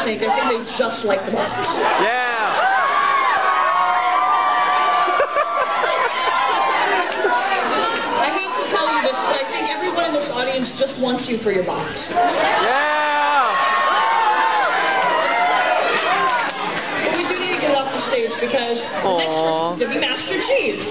sake, I think they just like the box. Yeah! I hate to tell you this, but I think everyone in this audience just wants you for your box. Yeah! But we do need to get off the stage because the next person is going to be Master Cheese.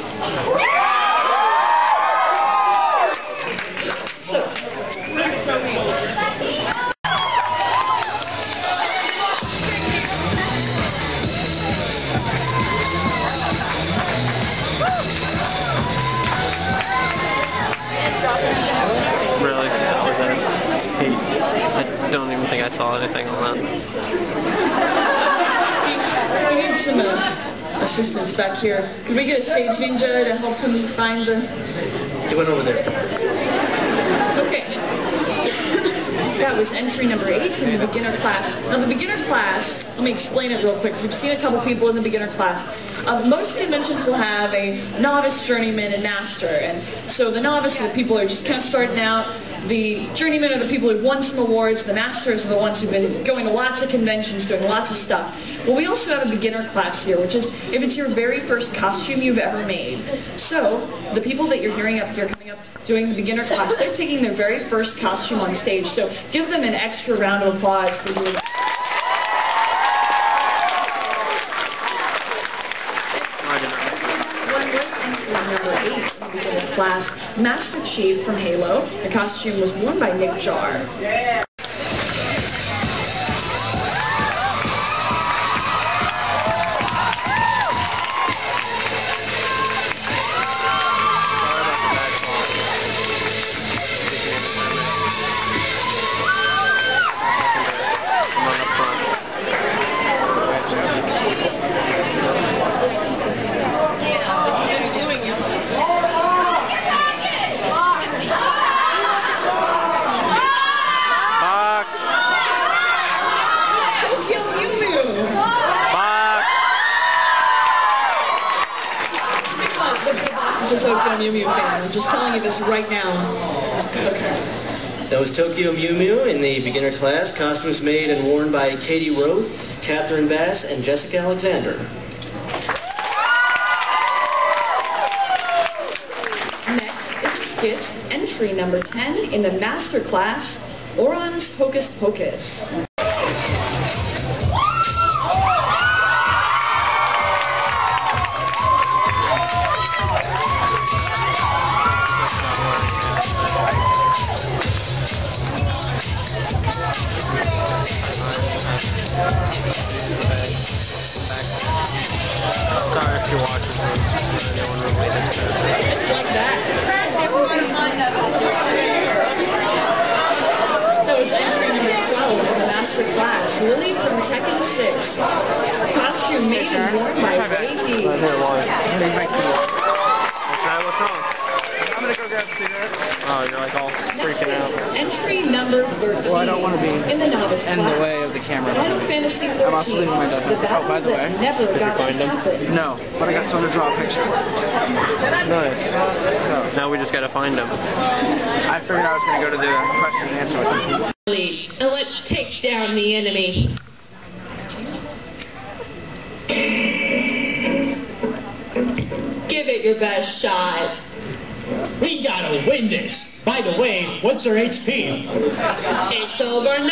Really? That was it? I don't even think I saw anything on that. We need some assistance back here. Could we get a stage ninja to help him find the... He went over there. Okay. That was entry number 8 in the beginner class. Now the beginner class, let me explain it real quick because you've seen a couple people in the beginner class. Most conventions will have a novice, journeyman, and master. And so the novice are the people who are just kind of starting out. The journeymen are the people who've won some awards. The masters are the ones who've been going to lots of conventions, doing lots of stuff. Well, we also have a beginner class here, which is if it's your very first costume you've ever made. So the people that you're hearing up here coming up doing the beginner class, they're taking their very first costume on stage. So give them an extra round of applause for doing that. Number 8 in the beginner class, Master Chief from Halo. The costume was worn by Nick Jar. Tokyo Mew Mew fan. I'm just telling you this right now. Okay. That was Tokyo Mew Mew in the beginner class. Costumes made and worn by Katie Roth, Catherine Bass, and Jessica Alexander. Next is skits entry number 10 in the master class, Oron's Hocus Pocus. Lily from Tekken 6. Costume made and worn by Baby. What's wrong? I'm gonna go grab a cigarette. Oh, you're like all freaking out. Entry number 13. Well, I don't want to be in the novice in the way of the camera. Final Fantasy 13. I'm also leaving my dog. Oh, by the way. Never got to find him? happen. No, but I got someone to draw a picture. Nice. So Now we just gotta find him. I figured I was gonna go to the question and answer with him. And let's take down the enemy. Give it your best shot. We gotta win this. By the way, what's our HP? It's over 9,000!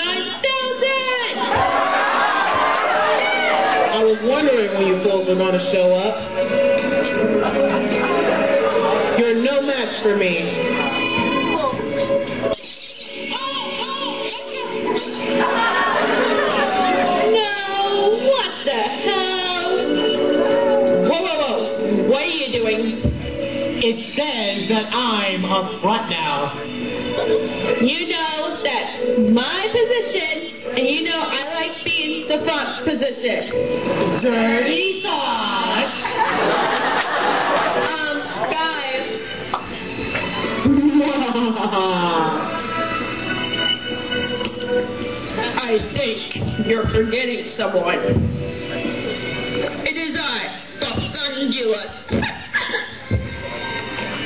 I was wondering when you fools were gonna show up. You're no match for me. No, what the hell? Whoa. What are you doing? It says that I'm up front now. You know that's my position, and you know I like being the front position. Dirty thoughts. Guys. I think you're forgetting someone. It is I, the Thundulus.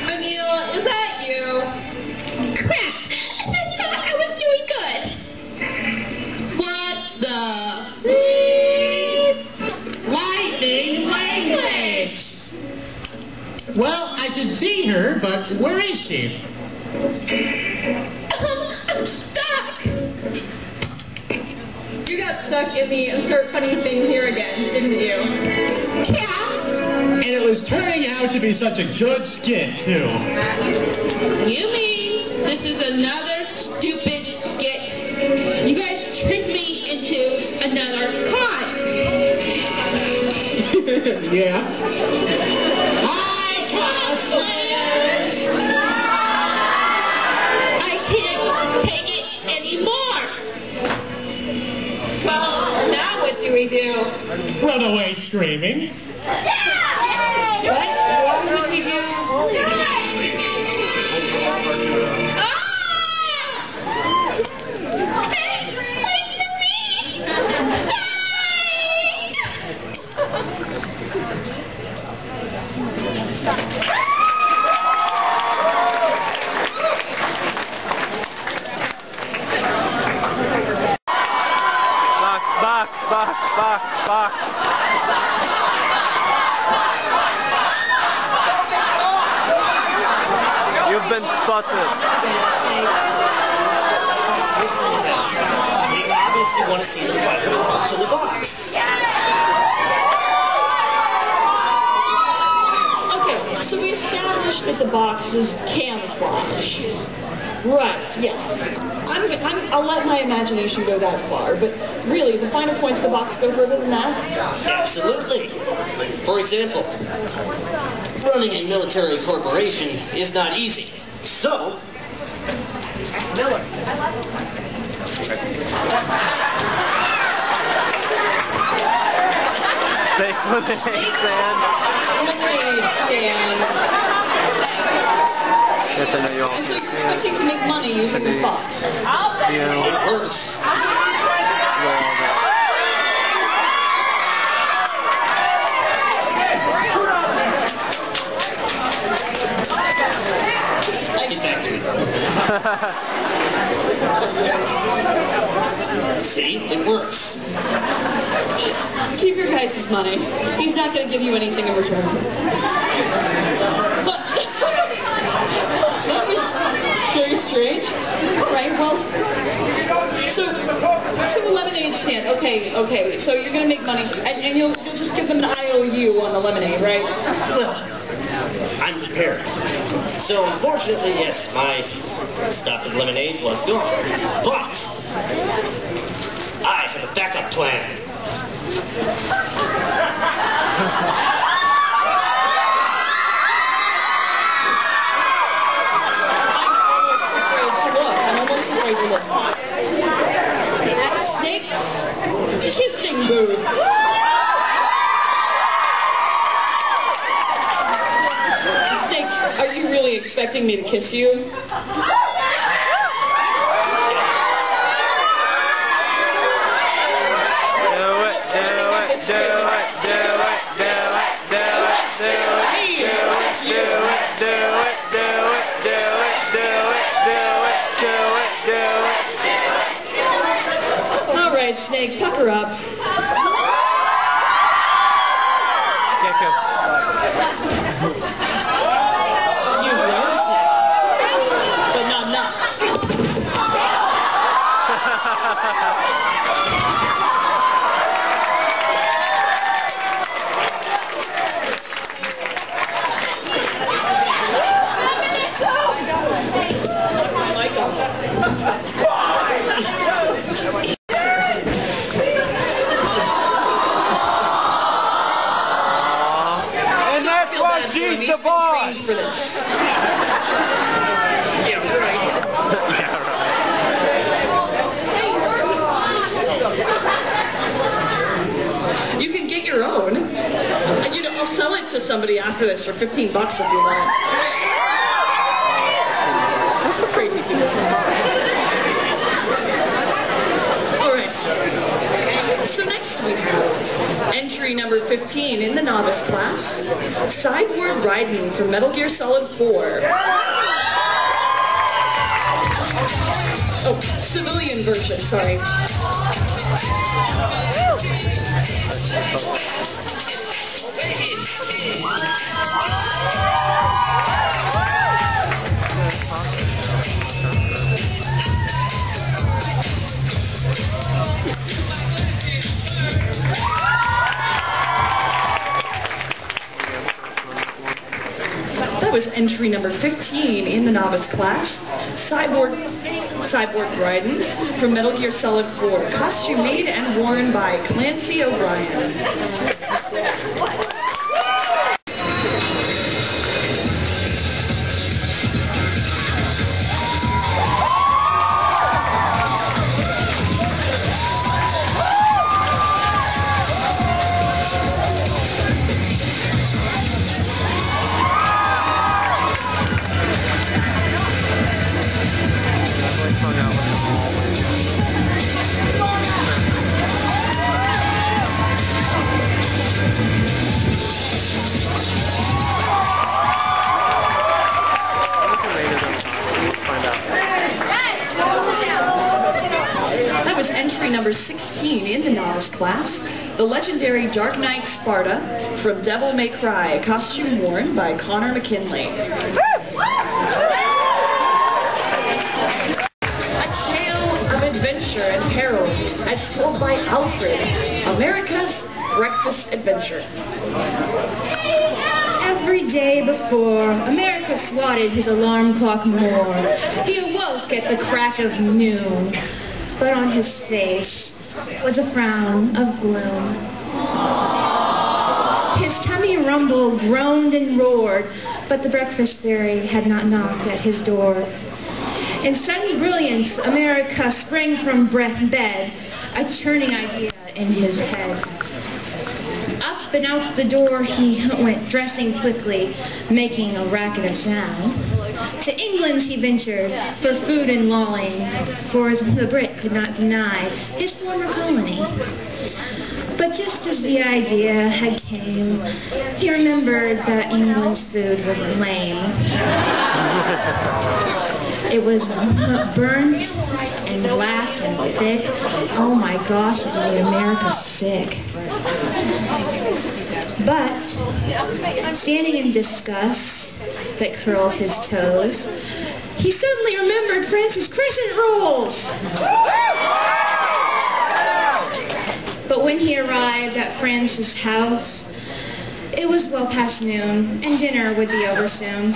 Vanilla, is that you? Crap! I was doing good. What the... could see her, but where is she? I'm stuck. You got stuck in the insert funny thing here again, didn't you? Yeah. And it was turning out to be such a good skit, too. You mean this is another stupid skit? You guys tricked me into another con. Yeah. Hi, cosplayers! I can't take it anymore. Well, now what do we do? Run away screaming. What? What would we do? Box. You've been spotted. They obviously want to see the private results of the box. Okay, so we established that the box is camouflage. Right, yeah. I'll let my imagination go that far, but really, the finer points of the box go further than that? Absolutely. For example, running a military corporation is not easy. So, Miller. Thanks for the stand. Lemonade stand. Yes, I know you all. And so you're expecting to make money using this box? Yeah. It works. Get back to it. See? It works. Keep your guys' money. He's not going to give you anything in return. But that was very strange. Right, well, so a lemonade stand. Okay, so you're going to make money, and you'll just give them an IOU on the lemonade, right? Well, I'm prepared. So, unfortunately, yes, my stop at lemonade was gone. But I have a backup plan. I'm almost afraid to look. Snake's kissing booth. Snake, are you really expecting me to kiss you? All right, Snake, pucker up. Yeah, go. You gross, but not enough. She's the boss! For this. Yeah, right. Yeah, You can get your own. And, I'll sell it to somebody after this for $15 if you want. Crazy people. Alright. So next we have entry number 15 in the novice class, Sideboard Raiden from Metal Gear Solid 4. Oh, civilian version, sorry. entry number 15 in the novice class, Cyborg Dryden from Metal Gear Solid 4. Costume made and worn by Clancy O'Brien. Number 16 in the novice class, the legendary Dark Knight Sparta from Devil May Cry, a costume worn by Connor McKinley. A tale of adventure and peril as told by Alfred, America's breakfast adventure. Every day before, America swatted his alarm clock more. He awoke at the crack of noon. But on his face was a frown of gloom. His tummy rumbled, groaned, and roared, but the breakfast fairy had not knocked at his door. In sudden brilliance, America sprang from bed, a churning idea in his head. Up and out the door he went, dressing quickly, making a racket of sound. To England he ventured, for food and lolling, for the Brit could not deny his former colony. But just as the idea had came, he remembered that England's food was lame. It was burnt and black and thick. Oh my gosh, it made America sick. But, standing in disgust that curls his toes, he suddenly remembered France's crescent rolls. But when he arrived at France's house, it was well past noon, and dinner would be over soon.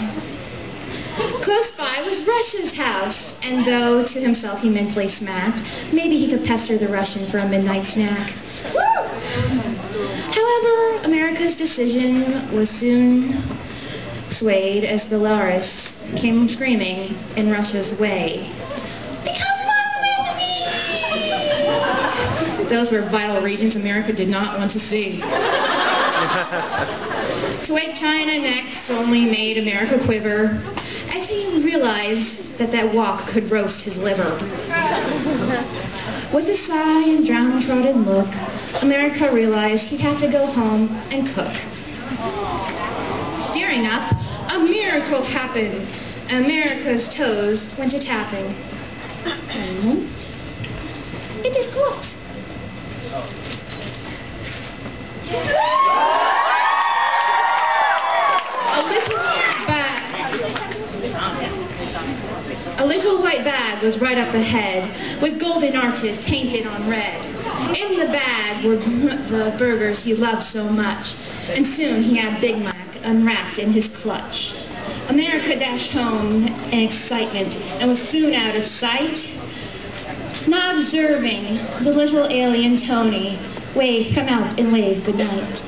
Close by was Russia's house, and though to himself he mentally smacked, maybe he could pester the Russian for a midnight snack. However, America's decision was soon swayed as Belarus came screaming in Russia's way. Become my enemy! Those were vital regions America did not want to see. To wake China next only made America quiver as he realized that that walk could roast his liver. With a sigh and downtrodden look, America realized he'd have to go home and cook. Staring up, a miracle happened. America's toes went a-tapping. And it is caught. A little white bag was right up ahead, with golden arches painted on red. In the bag were the burgers he loved so much, and soon he had Big Mac unwrapped in his clutch. America dashed home in excitement and was soon out of sight, not observing the little alien Tony come out and wave goodnight.